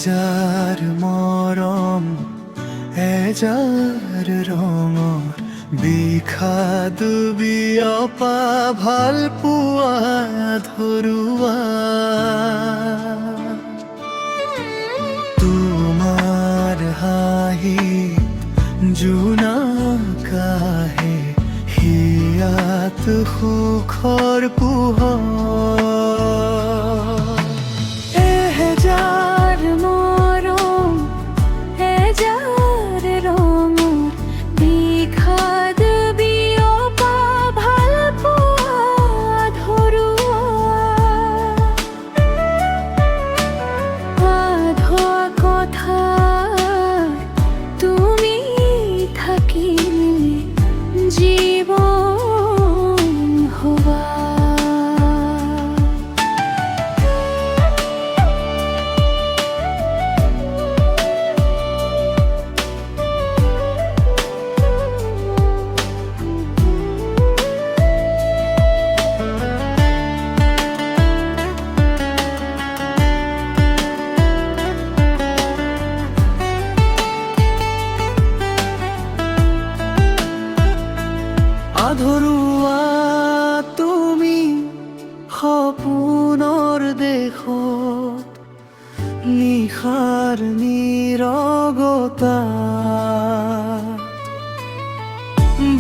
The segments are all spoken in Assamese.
এজাৰ মৰম এজাৰ ৰঙৰ বিষাদ বিয়পা ভাল পোৱা ধৰুৱা তোমাৰ হাঁহি জোনাকাহে হিয়াত সুখৰ পোহৰ এহেজাৰ মৰম এজাৰ ৰঙৰ বিষাদ বিয়পা ভাল পোৱা ধৰুৱা আধা কথা তুমি থাকিলে জীৱন হোৱা আধৰুৱা তুমি সপোনৰ দেশত নিশাৰ নীৰৱতা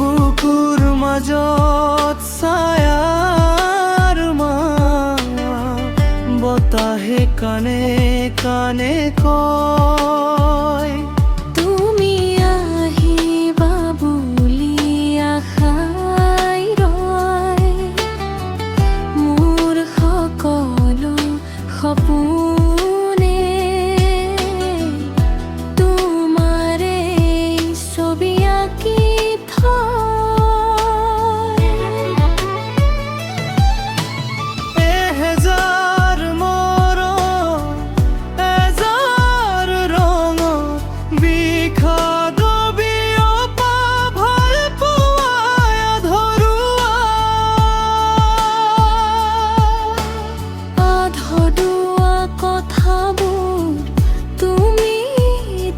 বুকুৰ মাজত ছায়াৰ মায়া বতাহে কানে কানে কয় তুমি আহিবা বুলি আশাই ৰয় মোৰ সকলো সপোনে তোমাৰে ছবি আঁকি থয় এহেজাৰ মৰম এজাৰ ৰঙৰ বিষাদ বিয়পা ভাল পোৱা ধৰুৱা আধৰুৱা কথাবোৰ তুমি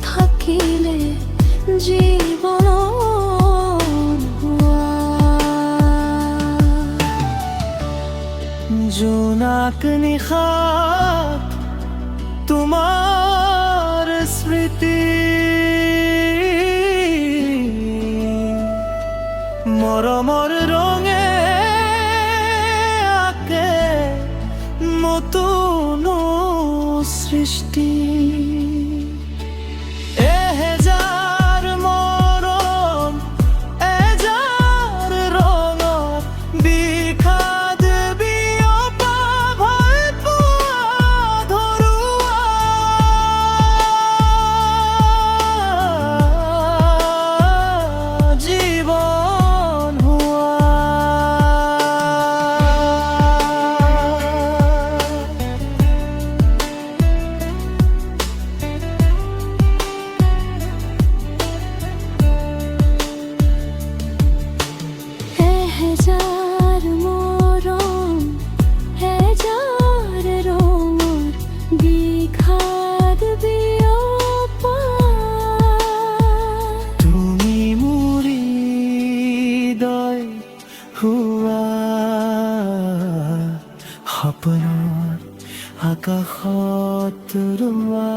থাকিলে জীৱন হোৱা জোনাক নিশাত তোমাৰ স্মৃতি মৰমৰ ৰঙে আঁকে নতুন সৃষ্টি এহেজাৰ মৰম এজাৰ ৰঙৰ বিষাদ বিয়পা ভাল পোৱা ধৰুৱা জীৱন হোৱা এহেজাৰ মৰম এজাৰ ৰঙৰ বিষাদ বিয়পা তুমি মোৰ হৃদয় হোৱা সপোনৰ আকাশত ৰোৱা